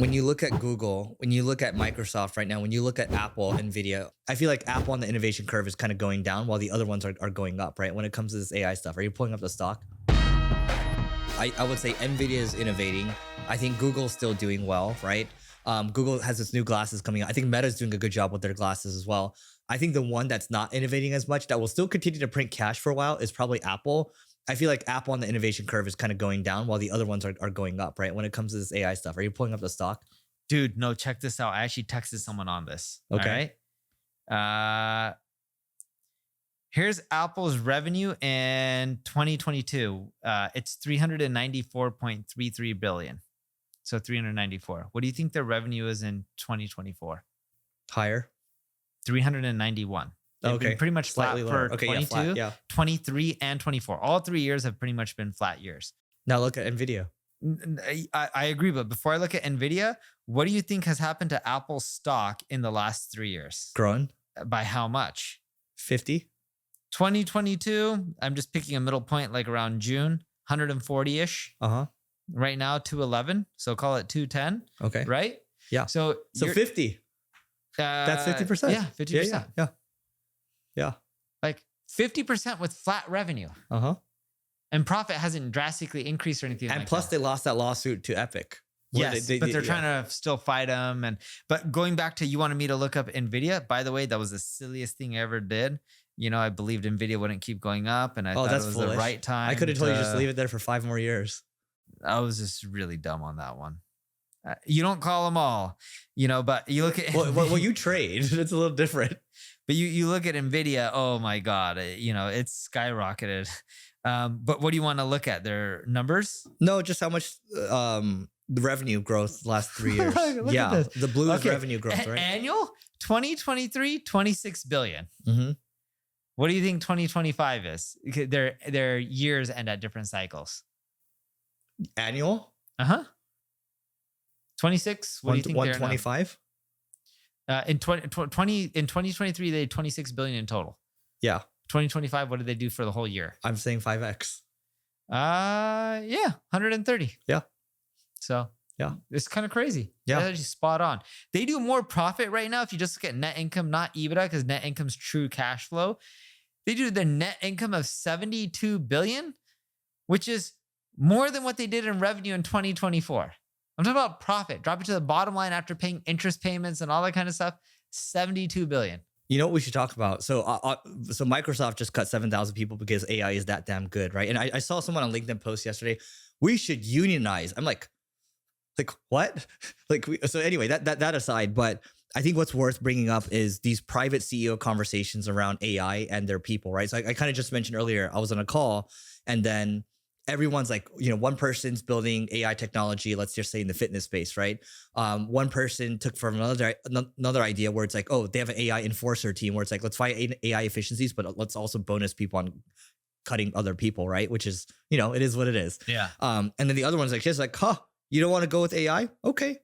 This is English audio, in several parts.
When you look at Google, when you look at Microsoft right now, when you look at Apple, NVIDIA, I feel like Apple on the innovation curve is kind of going down while the other ones are going up, right? When it comes to this AI stuff, are you pulling up the stock? I would say NVIDIA is innovating. I think Google's still doing well, right? Google has its new glasses coming out. I think Meta's doing a good job with their glasses as well. I think the one that's not innovating as much, that will still continue to print cash for a while, is probably Apple. I feel like Apple on the innovation curve is kind of going down while the other ones are going up, right? When it comes to this AI stuff, are you pulling up the stock? Dude, no, check this out. I actually texted someone on this. Okay. All right. Here's Apple's revenue in 2022. It's 394.33 billion. So 394. What do you think their revenue is in 2024? Higher. 391. They've been pretty much flat for 22, 23, and 24. All 3 years have pretty much been flat years. Now look at NVIDIA. I agree, but before I look at NVIDIA, what do you think has happened to Apple's stock in the last 3 years? Grown. By how much? 50. 2022, I'm just picking a middle point, like around June, 140-ish. Right now, 211. So call it 210. Okay. Right? Yeah. So 50. That's 50%. Yeah, 50%. Yeah. Like 50% with flat revenue. And profit hasn't drastically increased or anything like that. And plus they lost that lawsuit to Epic. Yes, but they're trying to still fight them. But going back to, you wanted me to look up NVIDIA. By the way, that was the silliest thing I ever did. You know, I believed NVIDIA wouldn't keep going up, and I thought it was the right time. I could have told you just leave it there for 5 more years. I was just really dumb on that one. You don't call them all, you know, but you look at... well, you trade. It's a little different. But you look at NVIDIA, oh my God, you know, it's skyrocketed. But what do you want to look at? Their numbers? No, just how much the revenue growth the last 3 years. Look at this. The blue is revenue growth, right? Annual 2023, 26 billion. What do you think 2025 is? Their years end at different cycles. Annual? 26. What do you think? 125. In 2023, they had 26 billion in total. Yeah. 2025, what did they do for the whole year? I'm saying 5x. 130. Yeah. So yeah, it's kind of crazy. Yeah. That's actually spot on. They do more profit right now if you just look at net income, not EBITDA, because net income's true cash flow. They do the net income of 72 billion, which is more than what they did in revenue in 2024. I'm talking about profit. Drop it to the bottom line after paying interest payments and all that kind of stuff. 72 billion. You know what we should talk about? So Microsoft just cut 7,000 people because AI is that damn good, right? And I saw someone on LinkedIn post yesterday, we should unionize. I'm like what? So anyway, that aside, but I think what's worth bringing up is these private CEO conversations around AI and their people, right? So I kind of just mentioned earlier, I was on a call and then everyone's like, you know, one person's building AI technology, let's just say in the fitness space, right? One person took from another idea where it's like, oh, they have an AI enforcer team where it's like, let's find AI efficiencies, but let's also bonus people on cutting other people, right? Which is, you know, it is what it is. Yeah. And then the other one's like, just like, you don't want to go with AI? Okay,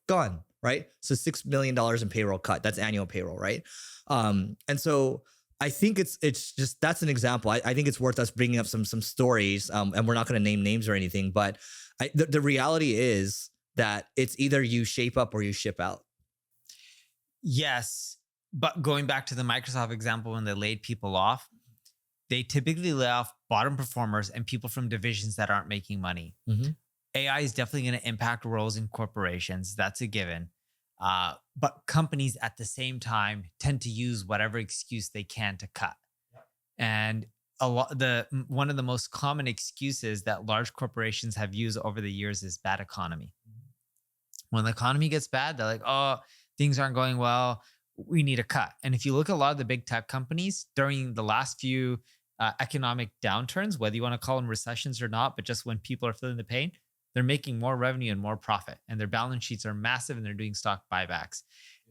gone, right? So $6 million in payroll cut. That's annual payroll, right? And so I think it's just, that's an example. I think it's worth us bringing up some stories, and we're not going to name names or anything, but the reality is that it's either you shape up or you ship out. Yes, but going back to the Microsoft example, when they laid people off, they typically lay off bottom performers and people from divisions that aren't making money. AI is definitely going to impact roles in corporations. That's a given. But companies at the same time tend to use whatever excuse they can to cut. And one of the most common excuses that large corporations have used over the years is bad economy. When the economy gets bad, they're like, oh, things aren't going well. We need a cut. And if you look at a lot of the big tech companies during the last few economic downturns, whether you want to call them recessions or not, but just when people are feeling the pain, they're making more revenue and more profit, and their balance sheets are massive, and they're doing stock buybacks.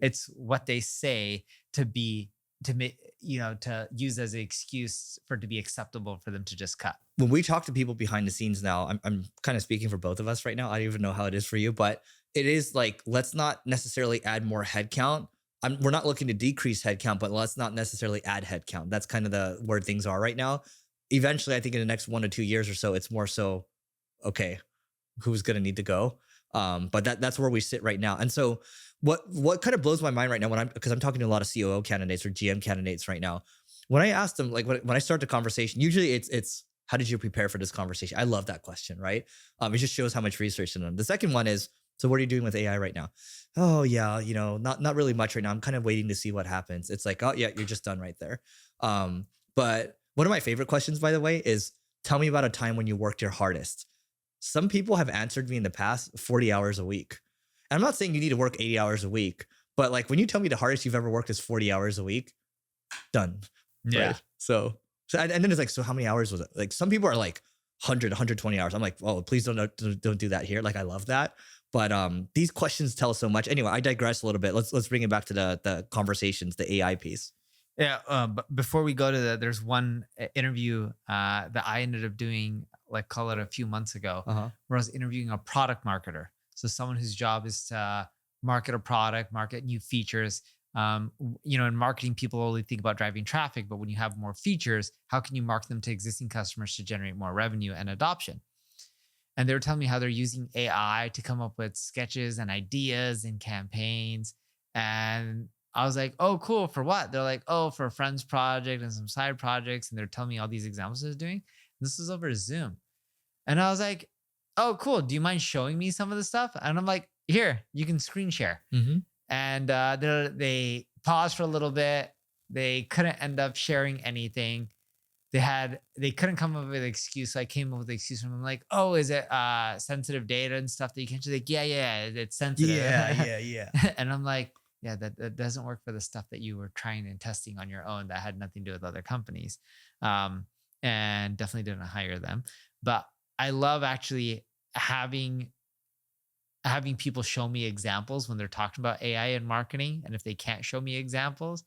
It's what they say to use as an excuse for it to be acceptable for them to just cut. When we talk to people behind the scenes now, I'm kind of speaking for both of us right now. I don't even know how it is for you, but it is like, let's not necessarily add more headcount. We're not looking to decrease headcount, but let's not necessarily add headcount. That's kind of the where things are right now. Eventually, I think in the next 1 to 2 years or so, it's more so, okay, who's going to need to go? But that's where we sit right now. And so what kind of blows my mind right now because I'm talking to a lot of COO candidates or GM candidates right now. When I ask them, like when I start the conversation, usually it's how did you prepare for this conversation? I love that question, right? It just shows how much research in them. The second one is, so what are you doing with AI right now? Oh yeah, not really much right now. I'm kind of waiting to see what happens. It's like, oh yeah, you're just done right there. But one of my favorite questions, by the way, is tell me about a time when you worked your hardest. Some people have answered me in the past 40 hours a week. And I'm not saying you need to work 80 hours a week, but like when you tell me the hardest you've ever worked is 40 hours a week, done. Yeah. Right? So and then it's like, so how many hours was it? Like some people are like 100, 120 hours. I'm like, oh, please don't do that here. Like I love that. But these questions tell so much. Anyway, I digress a little bit. Let's bring it back to the conversations, the AI piece. Yeah. But before we go to that, there's one interview that I ended up doing, like call it a few months ago, where I was interviewing a product marketer. So someone whose job is to market a product, market new features. In marketing, people only think about driving traffic, but when you have more features, how can you market them to existing customers to generate more revenue and adoption? And they were telling me how they're using AI to come up with sketches and ideas and campaigns. And I was like, oh, cool. For what? They're like, oh, for a friend's project and some side projects. And they're telling me all these examples they're doing. This was over Zoom. And I was like, oh, cool. Do you mind showing me some of the stuff? And I'm like, here, you can screen share. And they paused for a little bit. They couldn't end up sharing anything. They couldn't come up with an excuse. So I came up with the excuse from them, like, oh, is it sensitive data and stuff that you can't? She's like, yeah, it's sensitive. Yeah. And I'm like, yeah, that doesn't work for the stuff that you were trying and testing on your own that had nothing to do with other companies. And definitely didn't hire them. But I love actually having people show me examples when they're talking about AI and marketing. And if they can't show me examples,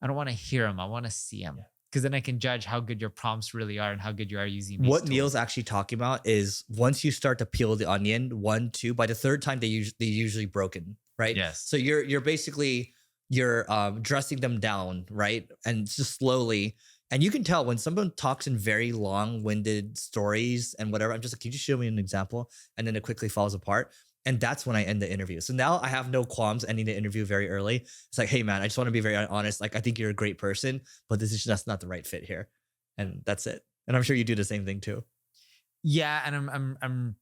I don't want to hear them. I want to see them. Because then I can judge how good your prompts really are and how good you are using these what tools. Neil's actually talking about is once you start to peel the onion, 1, 2, by the third time they usually broken, right? Yes. So you're basically dressing them down, right? And just slowly. And you can tell when someone talks in very long-winded stories and whatever, I'm just like, can you just show me an example? And then it quickly falls apart. And that's when I end the interview. So now I have no qualms ending the interview very early. It's like, hey man, I just want to be very honest. Like, I think you're a great person, but this is just not the right fit here. And that's it. And I'm sure you do the same thing too. Yeah. And I'm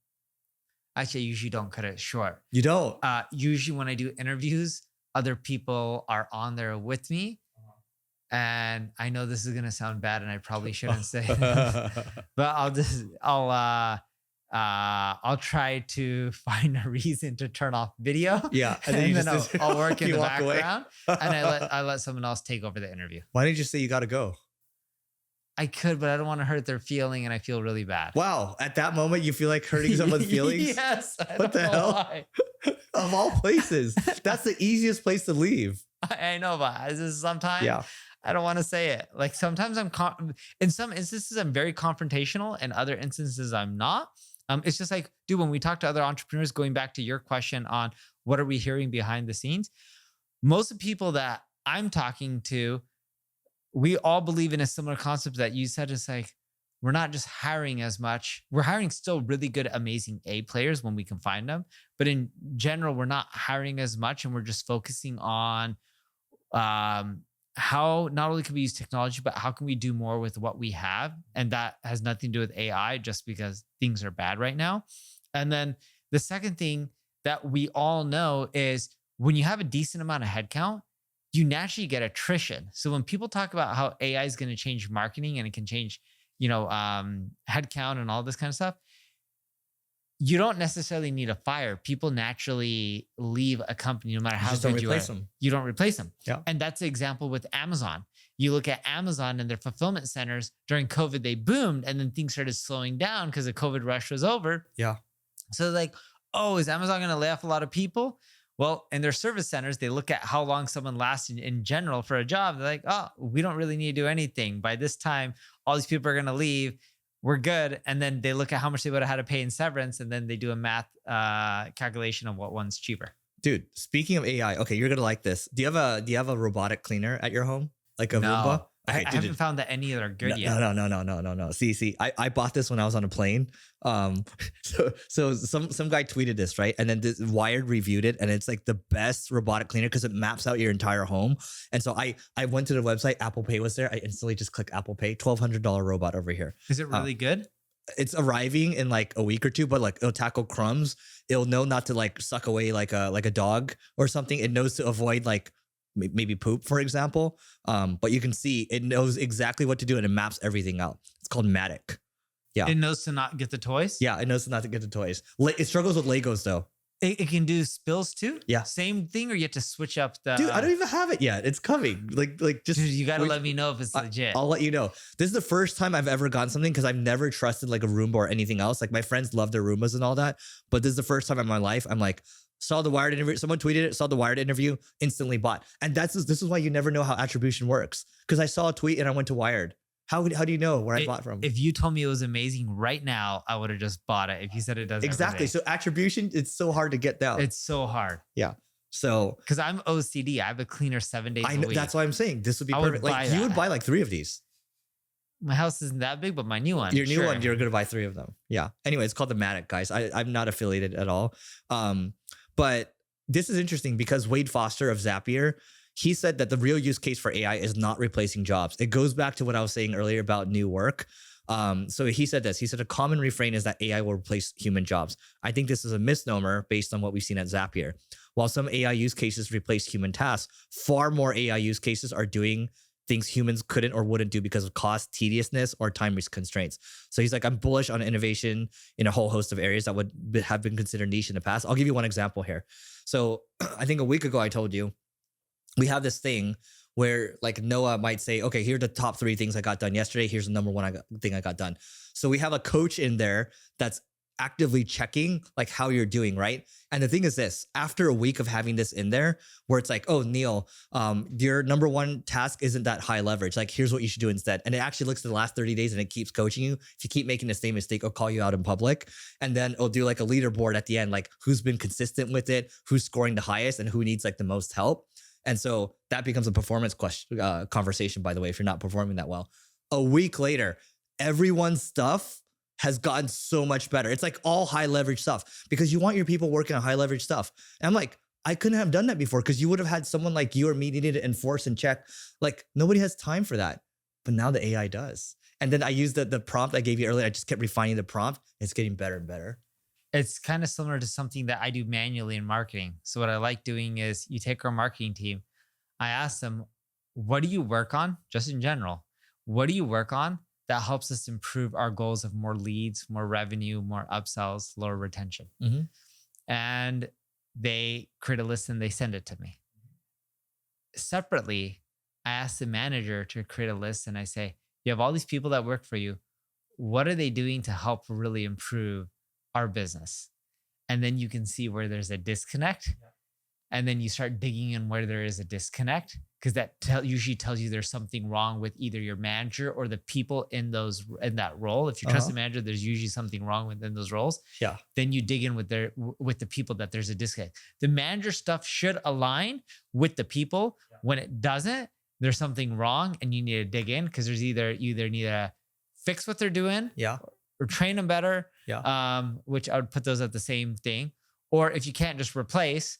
actually, I usually don't cut it short. You don't? Usually when I do interviews, other people are on there with me. And I know this is going to sound bad and I probably shouldn't say it, but I'll try to find a reason to turn off video. Yeah. And then I'll work in the background and I I let someone else take over the interview. Why didn't you say you got to go? I could, but I don't want to hurt their feeling and I feel really bad. Wow. At that moment, you feel like hurting someone's feelings? Yes. What the hell? Of all places. That's the easiest place to leave. I know, but sometimes I don't want to say it. Like sometimes in some instances, I'm very confrontational and other instances I'm not. It's just like, dude, when we talk to other entrepreneurs, going back to your question on what are we hearing behind the scenes, most of the people that I'm talking to, we all believe in a similar concept that you said. It's like, we're not just hiring as much. We're hiring still really good, amazing A players when we can find them. But in general, we're not hiring as much and we're just focusing on how not only can we use technology, but how can we do more with what we have? And that has nothing to do with AI just because things are bad right now. And then the second thing that we all know is when you have a decent amount of headcount, you naturally get attrition. So when people talk about how AI is going to change marketing and it can change, headcount and all this kind of stuff, you don't necessarily need a fire. People naturally leave a company no matter how good you are. You don't replace them. Yeah. And that's the example with Amazon. You look at Amazon and their fulfillment centers during COVID, they boomed and then things started slowing down because the COVID rush was over. Yeah. So like, oh, is Amazon going to lay off a lot of people? Well, in their service centers, they look at how long someone lasts in general for a job. They're like, oh, we don't really need to do anything. By this time, all these people are going to leave. We're good. And then they look at how much they would have had to pay in severance. And then they do a math calculation of what one's cheaper. Dude, speaking of AI, okay, you're going to like this. Do you have a robotic cleaner at your home? Like a Roomba? Okay, I haven't found that any that are good yet. No. See, I bought this when I was on a plane. So some guy tweeted this, right? And then this Wired reviewed it, and it's like the best robotic cleaner because it maps out your entire home. And so I went to the website, Apple Pay was there. I instantly just click Apple Pay, $1,200 robot over here. Is it really good? It's arriving in like a week or two, but like it'll tackle crumbs. It'll know not to like suck away like a dog or something. It knows to avoid like maybe poop, for example. But you can see it knows exactly what to do and it maps everything out. It's called Matic. Yeah. It knows to not get the toys? Yeah, it knows not to get the toys. It struggles with Legos though. It can do spills too? Yeah. Same thing, or you have to switch up the... Dude, I don't even have it yet. It's coming. Like just... Dude, you got to let me know if it's legit. I'll let you know. This is the first time I've ever gotten something because I've never trusted like a Roomba or anything else. Like my friends love their Roombas and all that. But this is the first time in my life I'm like, saw the Wired interview. Someone tweeted it, saw the Wired interview, instantly bought. And this is why you never know how attribution works. Because I saw a tweet and I went to Wired. How do you know where I bought from? If you told me it was amazing right now, I would have just bought it. If you said it does exactly. So attribution, it's so hard to get down. It's so hard. Yeah. So because I'm OCD, I have a cleaner 7 days a week. That's why I'm saying this would be perfect. Like you would buy like 3 of these. My house isn't that big, but my new one. Your new one, you're gonna buy 3 of them. Yeah. Anyway, it's called the Matic, guys. I'm not affiliated at all. But this is interesting because Wade Foster of Zapier, he said that the real use case for AI is not replacing jobs. It goes back to what I was saying earlier about new work. So he said this. He said a common refrain is that AI will replace human jobs. I think this is a misnomer based on what we've seen at Zapier. While some AI use cases replace human tasks, far more AI use cases are doing things humans couldn't or wouldn't do because of cost, tediousness, or time constraints. So he's like, I'm bullish on innovation in a whole host of areas that would have been considered niche in the past. I'll give you one example here. So I think a week ago I told you, we have this thing where like Noah might say, okay, here are the top 3 things I got done yesterday. Here's the number 1 thing I got done. So we have a coach in there that's actively checking like how you're doing, right? And the thing is this, after a week of having this in there where it's like, oh, Neil, your number 1 task isn't that high leverage. Like, here's what you should do instead. And it actually looks at the last 30 days and it keeps coaching you. If you keep making the same mistake, it'll call you out in public. And then it'll do like a leaderboard at the end, like who's been consistent with it, who's scoring the highest and who needs like the most help. And so that becomes a performance conversation, by the way, if you're not performing that well. A week later, everyone's stuff has gotten so much better. It's like all high leverage stuff because you want your people working on high leverage stuff. And I'm like, I couldn't have done that before because you would have had someone like you or me needed to enforce and check. Like nobody has time for that. But now the AI does. And then I used the prompt I gave you earlier. I just kept refining the prompt. It's getting better and better. It's kind of similar to something that I do manually in marketing. So what I like doing is you take our marketing team. I ask them, what do you work on? Just in general, what do you work on that helps us improve our goals of more leads, more revenue, more upsells, lower retention? Mm-hmm. And they create a list and they send it to me. Separately, I ask the manager to create a list and I say, you have all these people that work for you. What are they doing to help really improve our business? And then you can see where there's a disconnect. Yeah. And then you start digging in where there is a disconnect because that usually tells you there's something wrong with either your manager or the people in that role. If you trust the manager, there's usually something wrong within those roles. Yeah. Then you dig in with the people that there's a disconnect. The manager stuff should align with the people. Yeah. When it doesn't, there's something wrong and you need to dig in because there's you either need to fix what they're doing. Yeah. Or train them better. Yeah. Which I would put those at the same thing. Or if you can't, just replace.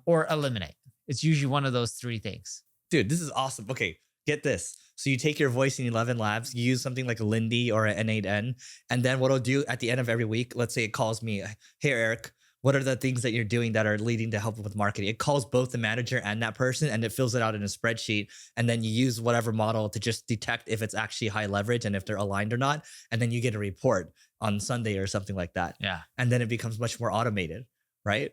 Or eliminate. It's usually one of those 3 things. Dude, this is awesome. Okay, get this. So you take your voice in 11 Labs, you use something like a Lindy or an N8N, and then what it'll do at the end of every week, let's say it calls me, hey, Eric, what are the things that you're doing that are leading to help with marketing? It calls both the manager and that person, and it fills it out in a spreadsheet. And then you use whatever model to just detect if it's actually high leverage and if they're aligned or not. And then you get a report on Sunday or something like that. Yeah. And then it becomes much more automated, right?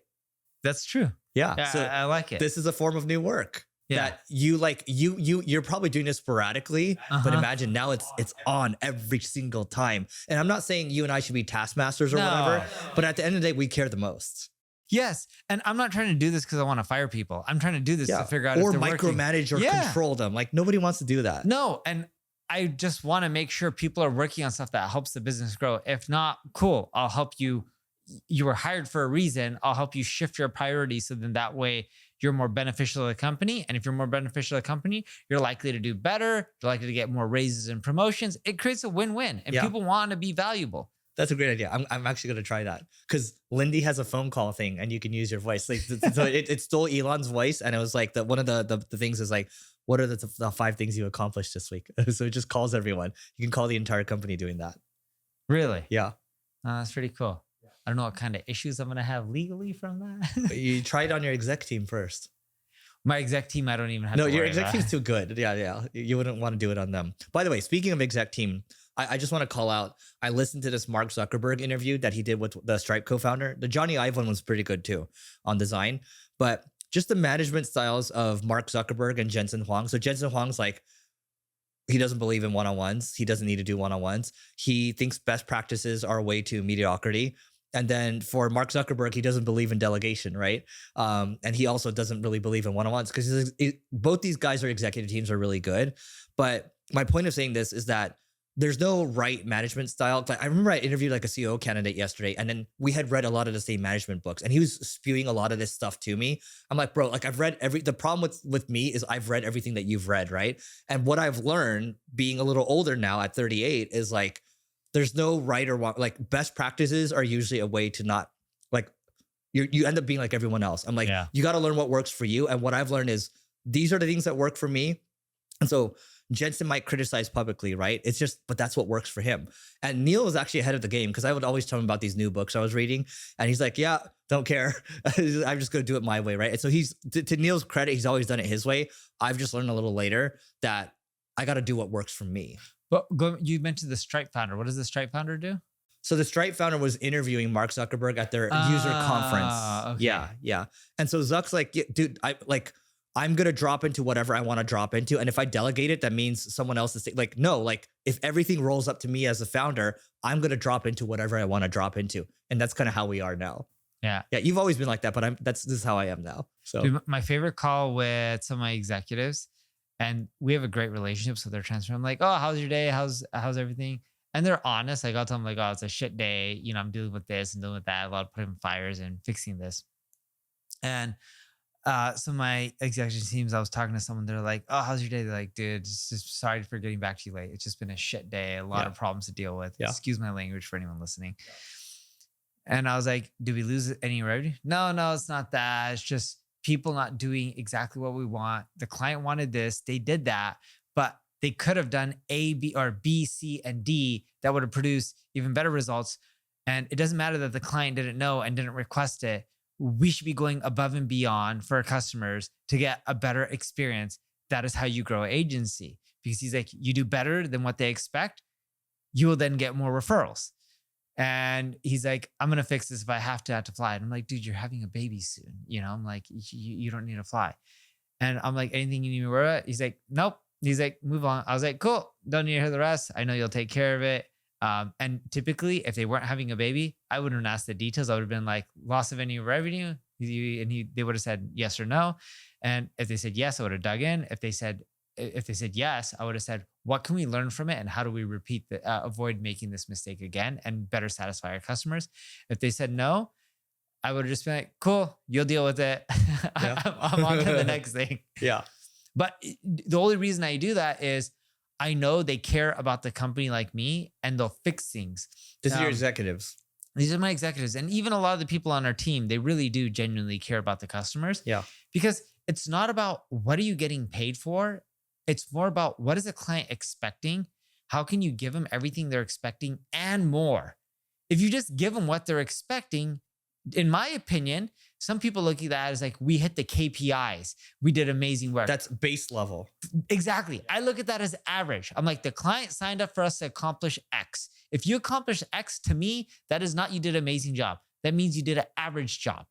That's true. Yeah. So I like it. This is a form of new work. Yeah. That you're probably doing this sporadically, but imagine now it's on every single time. And I'm not saying you and I should be taskmasters or whatever, but at the end of the day, we care the most. Yes. And I'm not trying to do this because I want to fire people. I'm trying to do this to figure out if they're micromanage or control them. Like nobody wants to do that. No. And I just want to make sure people are working on stuff that helps the business grow. If not, cool. I'll help you. You were hired for a reason. I'll help you shift your priorities so then that way you're more beneficial to the company. And if you're more beneficial to the company, you're likely to do better. You're likely to get more raises and promotions. It creates a win-win, and people want to be valuable. That's a great idea. I'm actually going to try that because Lindy has a phone call thing and you can use your voice. Like, so it stole Elon's voice, and it was like one of the things is like, what are the 5 things you accomplished this week? So it just calls everyone. You can call the entire company doing that. Really? Yeah. That's pretty cool. I don't know what kind of issues I'm going to have legally from that. You try it on your exec team first. My exec team, I don't even have to worry your exec about. team's too good. Yeah. You wouldn't want to do it on them. By the way, speaking of exec team, I just want to call out, I listened to this Mark Zuckerberg interview that he did with the Stripe co-founder. The Johnny Ive one was pretty good too on design, but just the management styles of Mark Zuckerberg and Jensen Huang. So Jensen Huang's like, he doesn't believe in one-on-ones. He doesn't need to do one-on-ones. He thinks best practices are a way to mediocrity. And then for Mark Zuckerberg, he doesn't believe in delegation, right? And he also doesn't really believe in one-on-ones because both these guys are executive teams are really good. But my point of saying this is that there's no right management style. Like, I remember I interviewed like a CEO candidate yesterday, and then we had read a lot of the same management books, and he was spewing a lot of this stuff to me. I'm like, bro, like I've read the problem with me is I've read everything that you've read, right? And what I've learned being a little older now at 38 is like, there's no right or wrong. Like best practices are usually a way to not like, you end up being like everyone else. I'm like, you got to learn what works for you. And what I've learned is these are the things that work for me. And so Jensen might criticize publicly, right? It's just, but that's what works for him. And Neil was actually ahead of the game because I would always tell him about these new books I was reading. And he's like, yeah, don't care. I'm just going to do it my way, right? And so he's, to Neil's credit, he's always done it his way. I've just learned a little later that I got to do what works for me. But you mentioned the Stripe founder. What does the Stripe founder do? So the Stripe founder was interviewing Mark Zuckerberg at their user conference. Okay. Yeah. And so Zuck's like, yeah, dude, I'm going to drop into whatever I want to drop into. And if I delegate it, that means someone else is like, no, like if everything rolls up to me as a founder, I'm going to drop into whatever I want to drop into. And that's kind of how we are now. Yeah. Yeah. You've always been like that, but this is how I am now. So dude, my favorite call with some of my executives, and we have a great relationship. So they're transferring. I'm like, oh, how's your day? How's everything? And they're honest. Like I'll tell them like, oh, it's a shit day. You know, I'm dealing with this and dealing with that. A lot of putting fires and fixing this. And some of my executive teams, I was talking to someone, they're like, oh, how's your day? They're like, dude, just sorry for getting back to you late. It's just been a shit day, a lot of problems to deal with. Yeah. Excuse my language for anyone listening. And I was like, did we lose any revenue? No, it's not that. It's just people not doing exactly what we want. The client wanted this, they did that, but they could have done A, B, or B, C, and D that would have produced even better results. And it doesn't matter that the client didn't know and didn't request it. We should be going above and beyond for our customers to get a better experience. That is how you grow an agency. Because he's like, you do better than what they expect, you will then get more referrals. And he's like, I'm going to fix this if I have to fly. And I'm like, dude, you're having a baby soon. You know, I'm like, you don't need to fly. And I'm like, anything you need me to worry about? He's like, nope. He's like, move on. I was like, cool. Don't need to hear the rest. I know you'll take care of it. And typically, if they weren't having a baby, I wouldn't have asked the details. I would have been like, loss of any revenue? They would have said yes or no. And if they said yes, I would have dug in. If they said yes, I would have said, what can we learn from it? And how do we avoid making this mistake again and better satisfy our customers? If they said no, I would have just been like, cool, you'll deal with it. Yeah. I'm on to the next thing. Yeah. But the only reason I do that is I know they care about the company like me and they'll fix things. This is your executives. These are my executives. And even a lot of the people on our team, they really do genuinely care about the customers. Yeah. Because it's not about what are you getting paid for? It's more about what is the client expecting? How can you give them everything they're expecting and more? If you just give them what they're expecting, in my opinion, some people look at that as like, we hit the KPIs. We did amazing work. That's base level. Exactly. I look at that as average. I'm like, the client signed up for us to accomplish X. If you accomplish X, to me, that is not you did an amazing job. That means you did an average job.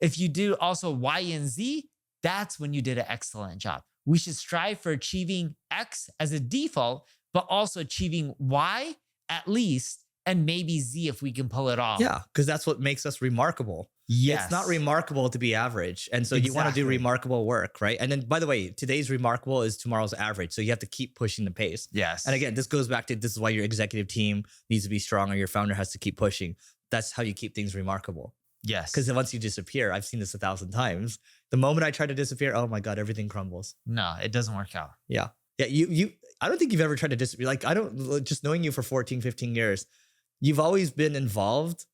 If you do also Y and Z, that's when you did an excellent job. We should strive for achieving X as a default, but also achieving Y at least, and maybe Z if we can pull it off. Yeah, because that's what makes us remarkable. Yes. It's not remarkable to be average. And so you want to do remarkable work, right? And then, by the way, today's remarkable is tomorrow's average. So you have to keep pushing the pace. Yes. And again, this goes back to, this is why your executive team needs to be strong, or your founder has to keep pushing. That's how you keep things remarkable. Yes. Because once you disappear, I've seen this 1,000 times. The moment I try to disappear, oh my God, everything crumbles. No, it doesn't work out. Yeah. Yeah. I don't think you've ever tried to disappear. Like, just knowing you for 14, 15 years, you've always been involved.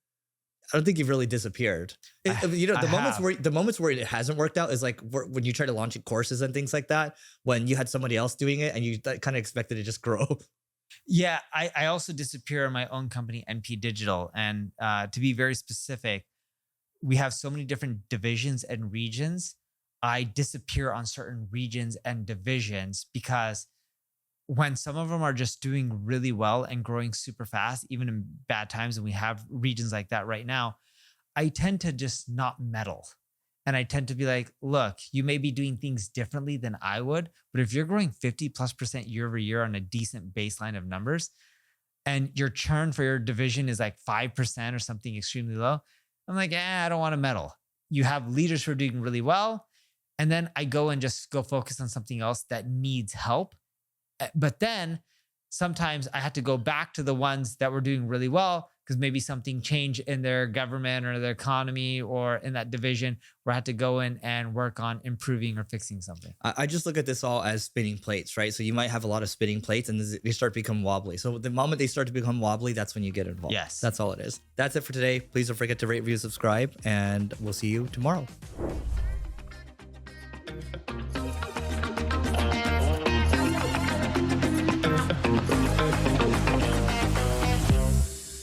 I don't think you've really disappeared. The moments where it hasn't worked out is like when you try to launch courses and things like that, when you had somebody else doing it and you kind of expected to just grow. Yeah. I also disappear in my own company, NP Digital. And to be very specific, we have so many different divisions and regions. I disappear on certain regions and divisions because when some of them are just doing really well and growing super fast, even in bad times, and we have regions like that right now, I tend to just not meddle. And I tend to be like, look, you may be doing things differently than I would, but if you're growing 50+% year over year on a decent baseline of numbers, and your churn for your division is like 5% or something extremely low, I'm like, I don't want to meddle. You have leaders who are doing really well. And then I go and just go focus on something else that needs help. But then sometimes I had to go back to the ones that were doing really well because maybe something changed in their government or their economy or in that division where I had to go in and work on improving or fixing something. I just look at this all as spinning plates, right? So you might have a lot of spinning plates and they start to become wobbly. So the moment they start to become wobbly, that's when you get involved. Yes. That's all it is. That's it for today. Please don't forget to rate, review, subscribe, and we'll see you tomorrow.